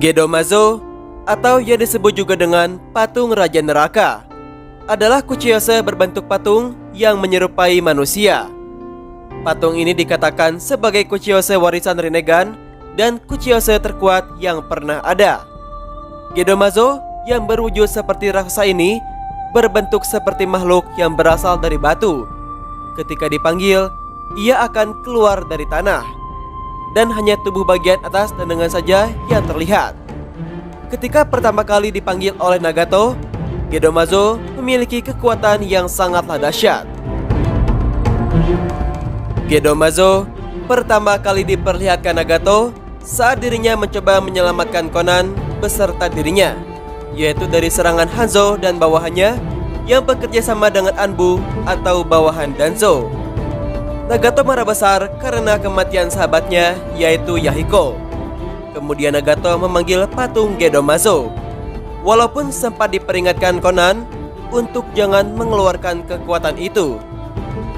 Gedomazo, atau yang disebut juga dengan patung Raja Neraka, adalah Kuchiyose berbentuk patung yang menyerupai manusia. Patung ini dikatakan sebagai Kuchiyose warisan Rinnegan dan Kuchiyose terkuat yang pernah ada. Gedomazo yang berwujud seperti raksasa ini berbentuk seperti makhluk yang berasal dari batu. Ketika dipanggil, ia akan keluar dari tanah, dan hanya tubuh bagian atas dan lengan saja yang terlihat. Ketika pertama kali dipanggil oleh Nagato, Gedomazo memiliki kekuatan yang sangatlah dahsyat. Gedomazo pertama kali diperlihatkan Nagato saat dirinya mencoba menyelamatkan Conan beserta dirinya, yaitu dari serangan Hanzo dan bawahannya yang bekerja sama dengan Anbu atau bawahan Danzo. Nagato marah besar karena kematian sahabatnya, yaitu Yahiko. Kemudian Nagato memanggil patung Gedomazo. Walaupun sempat diperingatkan Conan untuk jangan mengeluarkan kekuatan itu,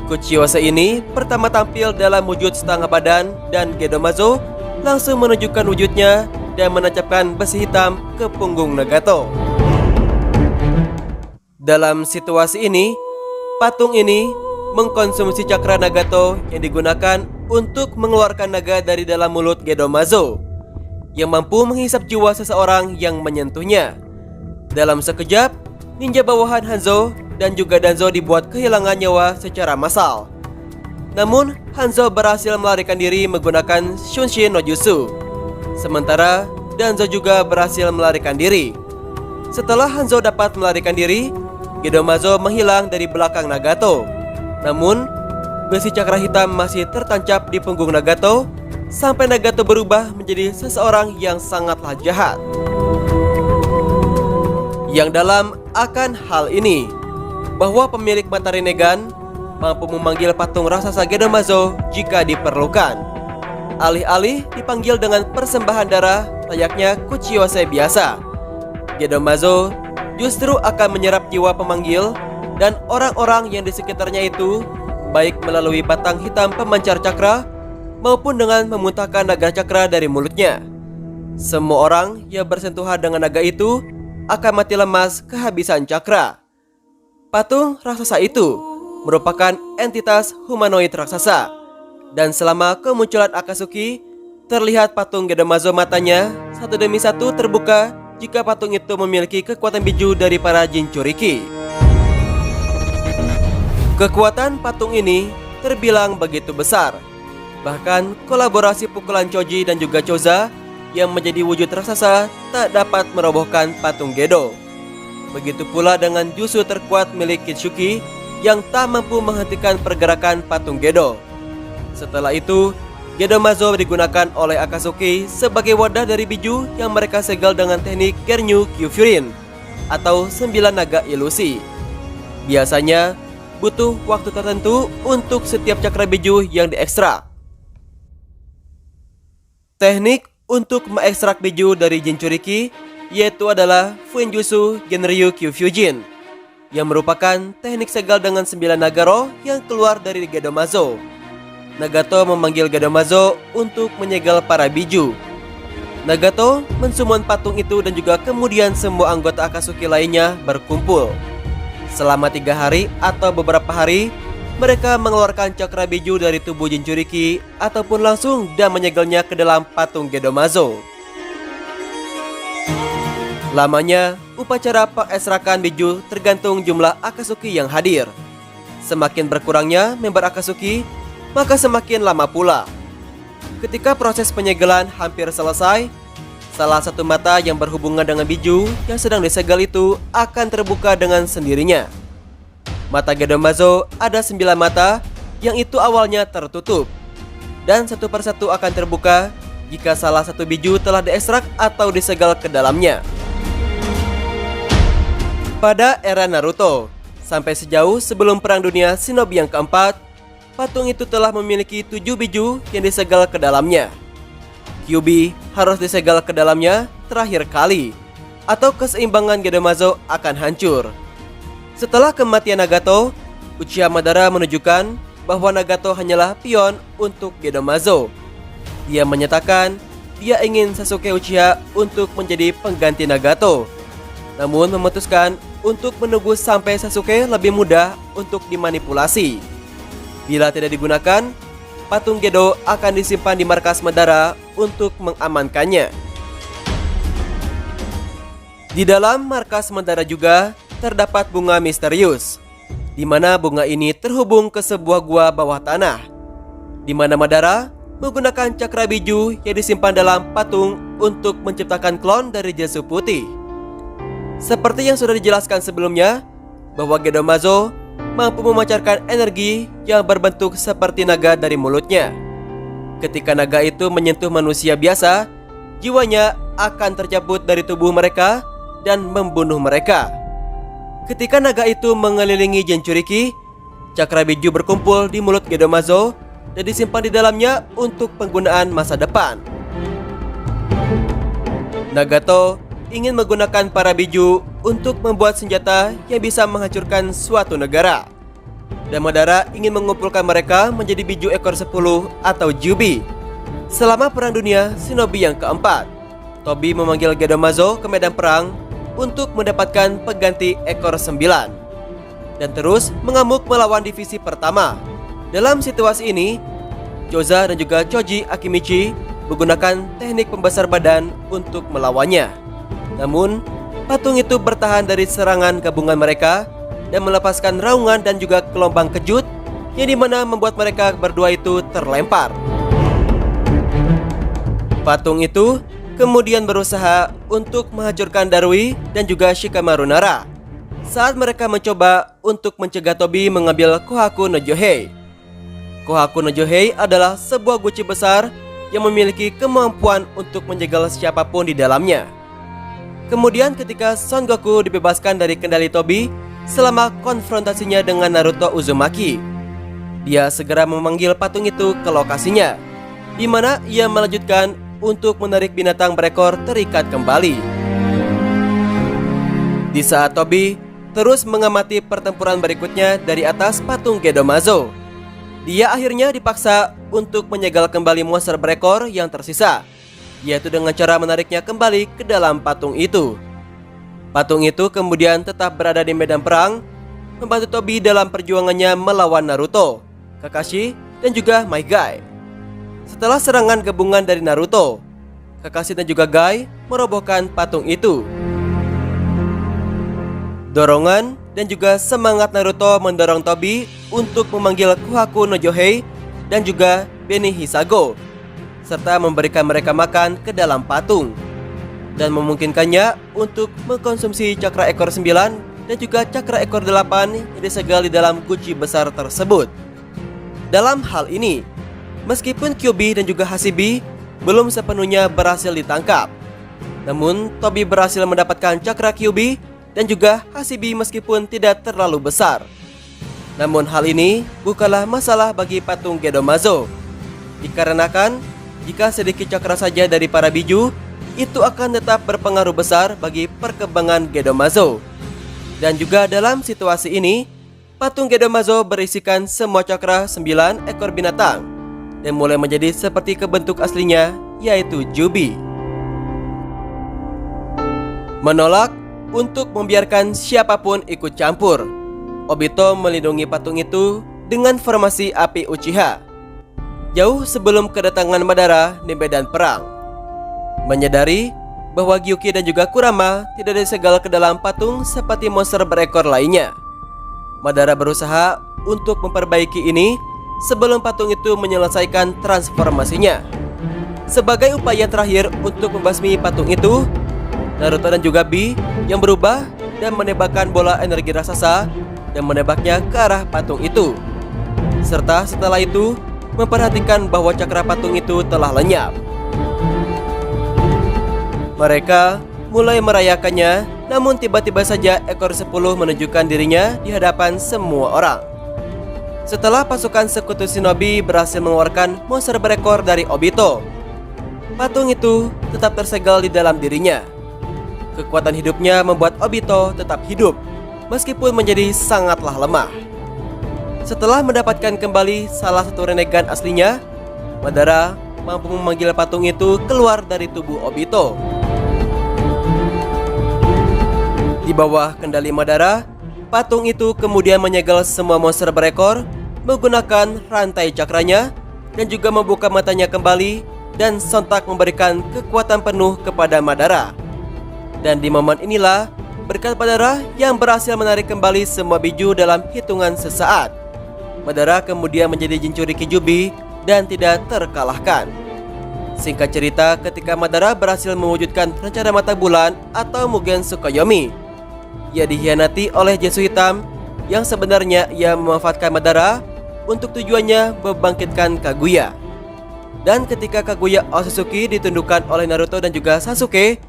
Kuchiyose ini pertama tampil dalam wujud setengah badan, dan Gedomazo langsung menunjukkan wujudnya dan menancapkan besi hitam ke punggung Nagato. Dalam situasi ini, patung ini mengkonsumsi cakra Nagato yang digunakan untuk mengeluarkan naga dari dalam mulut Gedomazo, yang mampu menghisap jiwa seseorang yang menyentuhnya. Dalam sekejap, ninja bawahan Hanzo dan juga Danzo dibuat kehilangan nyawa secara massal. Namun, Hanzo berhasil melarikan diri menggunakan Shunshin no Jutsu, sementara Danzo juga berhasil melarikan diri. Setelah Hanzo dapat melarikan diri, Gedomazo menghilang dari belakang Nagato. Namun, besi cakra hitam masih tertancap di punggung Nagato sampai Nagato berubah menjadi seseorang yang sangatlah jahat. Yang dalam akan hal ini, bahwa pemilik mata Rinnegan mampu memanggil patung raksasa Gedomazo jika diperlukan, alih-alih dipanggil dengan persembahan darah layaknya Kuchiyose biasa. Gedomazo justru akan menyerap jiwa pemanggil dan orang-orang yang di sekitarnya itu, baik melalui batang hitam pemancar cakra maupun dengan memuntahkan naga cakra dari mulutnya. Semua orang yang bersentuhan dengan naga itu akan mati lemas kehabisan cakra. Patung raksasa itu merupakan entitas humanoid raksasa, dan selama kemunculan Akatsuki, terlihat patung Gedomazo matanya satu demi satu terbuka jika patung itu memiliki kekuatan biju dari para Jinchuriki. Kekuatan patung ini terbilang begitu besar. Bahkan kolaborasi pukulan Choji dan juga Choza yang menjadi wujud raksasa tak dapat merobohkan patung Gedo. Begitu pula dengan jutsu terkuat milik Kitsuki yang tak mampu menghentikan pergerakan patung Gedo. Setelah itu, Gedomazo digunakan oleh Akatsuki sebagai wadah dari biju yang mereka segel dengan teknik Gernu Kyufurin atau 9 naga ilusi. Biasanya butuh waktu tertentu untuk setiap cakra biju yang diekstrak. Teknik untuk mengekstrak biju dari Jinchuriki yaitu adalah Fuinjutsu Genryu Kyufujin, yang merupakan teknik segel dengan 9 naga roh yang keluar dari Gedomazo. Nagato memanggil Gedomazo untuk menyegel para biju. Nagato mensummon patung itu dan juga kemudian semua anggota Akatsuki lainnya berkumpul. Selama 3 hari atau beberapa hari, mereka mengeluarkan cakra biju dari tubuh Jinchuriki ataupun langsung dan menyegelnya ke dalam patung Gedomazo. Lamanya, upacara pengekstrakan biju tergantung jumlah Akatsuki yang hadir. Semakin berkurangnya member Akatsuki, maka semakin lama pula. Ketika proses penyegelan hampir selesai, salah satu mata yang berhubungan dengan biju yang sedang disegel itu akan terbuka dengan sendirinya. Mata Gedomazo ada 9 mata yang itu awalnya tertutup, dan satu persatu akan terbuka jika salah satu biju telah diekstrak atau disegel ke dalamnya. Pada era Naruto, sampai sejauh sebelum Perang Dunia Shinobi yang keempat, patung itu telah memiliki 7 biju yang disegel ke dalamnya. Kyuubi harus disegel ke dalamnya terakhir kali, atau keseimbangan Gedomazo akan hancur. Setelah kematian Nagato, Uchiha Madara menunjukkan bahwa Nagato hanyalah pion untuk Gedomazo. Dia menyatakan dia ingin Sasuke Uchiha untuk menjadi pengganti Nagato, namun memutuskan untuk menunggu sampai Sasuke lebih mudah untuk dimanipulasi. Bila tidak digunakan, patung Gedo akan disimpan di markas Madara untuk mengamankannya. Di dalam markas Madara juga terdapat bunga misterius, di mana bunga ini terhubung ke sebuah gua bawah tanah, di mana Madara menggunakan cakra biju yang disimpan dalam patung untuk menciptakan klon dari Zetsu putih. Seperti yang sudah dijelaskan sebelumnya, bahwa Gedomazo mampu memancarkan energi yang berbentuk seperti naga dari mulutnya. Ketika naga itu menyentuh manusia biasa, jiwanya akan tercabut dari tubuh mereka dan membunuh mereka. Ketika naga itu mengelilingi Jinchuriki, cakra biju berkumpul di mulut Gedomazo dan disimpan di dalamnya untuk penggunaan masa depan. Nagato ingin menggunakan para biju untuk membuat senjata yang bisa menghancurkan suatu negara, dan Madara ingin mengumpulkan mereka menjadi biju ekor 10 atau Jubi. Selama Perang Dunia Shinobi yang keempat, Tobi memanggil Gedomazo ke medan perang untuk mendapatkan pengganti ekor 9 dan terus mengamuk melawan divisi pertama. Dalam situasi ini, Choza dan juga Choji Akimichi menggunakan teknik pembesar badan untuk melawannya. Namun, patung itu bertahan dari serangan gabungan mereka dan melepaskan raungan dan juga gelombang kejut yang dimana membuat mereka berdua itu terlempar. Patung itu kemudian berusaha untuk menghancurkan Darui dan juga Shikamaru Nara saat mereka mencoba untuk mencegah Tobi mengambil Kohaku no Johei. Kohaku no Johei adalah sebuah guci besar yang memiliki kemampuan untuk menjegal siapapun di dalamnya. Kemudian ketika Son Goku dibebaskan dari kendali Tobi selama konfrontasinya dengan Naruto Uzumaki, dia segera memanggil patung itu ke lokasinya, di mana ia melanjutkan untuk menarik binatang berekor terikat kembali. Di saat Tobi terus mengamati pertempuran berikutnya dari atas patung Gedomazo, dia akhirnya dipaksa untuk menyegel kembali monster berekor yang tersisa, yaitu dengan cara menariknya kembali ke dalam patung itu. Patung itu kemudian tetap berada di medan perang, membantu Tobi dalam perjuangannya melawan Naruto, Kakashi, dan juga My Guy. Setelah serangan gabungan dari Naruto, Kakashi dan juga Guy merobohkan patung itu. Dorongan dan juga semangat Naruto mendorong Tobi untuk memanggil Kohaku no Johei dan juga Beni Hisago, serta memberikan mereka makan ke dalam patung dan memungkinkannya untuk mengkonsumsi cakra ekor 9 dan juga cakra ekor 8 yang disegel di dalam guci besar tersebut. Dalam hal ini, meskipun Kyuubi dan juga Hashibi belum sepenuhnya berhasil ditangkap, namun Tobi berhasil mendapatkan cakra Kyuubi dan juga Hashibi meskipun tidak terlalu besar. Namun hal ini bukanlah masalah bagi patung Gedomazo, dikarenakan jika sedikit cakra saja dari para biju, itu akan tetap berpengaruh besar bagi perkembangan Gedomazo. Dan juga dalam situasi ini, patung Gedomazo berisikan semua cakra 9 ekor binatang dan mulai menjadi seperti ke bentuk aslinya, yaitu Jubi. Menolak untuk membiarkan siapapun ikut campur, Obito melindungi patung itu dengan formasi api Uchiha jauh sebelum kedatangan Madara di medan perang. Menyadari bahwa Gyuki dan juga Kurama tidak disegel ke dalam patung seperti monster berekor lainnya, Madara berusaha untuk memperbaiki ini sebelum patung itu menyelesaikan transformasinya. Sebagai upaya terakhir untuk membasmi patung itu, Naruto dan juga Bi yang berubah dan menembakkan bola energi raksasa dan menembaknya ke arah patung itu, serta setelah itu memperhatikan bahwa cakra patung itu telah lenyap. Mereka mulai merayakannya, namun tiba-tiba saja ekor 10 menunjukkan dirinya di hadapan semua orang. Setelah pasukan sekutu shinobi berhasil mengeluarkan monster berekor dari Obito, patung itu tetap tersegel di dalam dirinya. Kekuatan hidupnya membuat Obito tetap hidup, meskipun menjadi sangatlah lemah. Setelah mendapatkan kembali salah satu renegan aslinya, Madara mampu memanggil patung itu keluar dari tubuh Obito. Di bawah kendali Madara, patung itu kemudian menyegel semua monster berekor menggunakan rantai cakranya dan juga membuka matanya kembali dan sontak memberikan kekuatan penuh kepada Madara. Dan di momen inilah berkat Madara yang berhasil menarik kembali semua biju dalam hitungan sesaat. Madara kemudian menjadi Jinchuriki Kyuubi dan tidak terkalahkan. Singkat cerita, ketika Madara berhasil mewujudkan rencana mata bulan atau Mugen Tsukuyomi, ia dikhianati oleh Zetsu Hitam yang sebenarnya ia memanfaatkan Madara untuk tujuannya membangkitkan Kaguya. Dan ketika Kaguya Otsutsuki ditundukkan oleh Naruto dan juga Sasuke,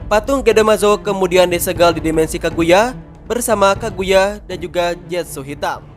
patung Gedomazo kemudian disegel di dimensi Kaguya bersama Kaguya dan juga Zetsu Hitam.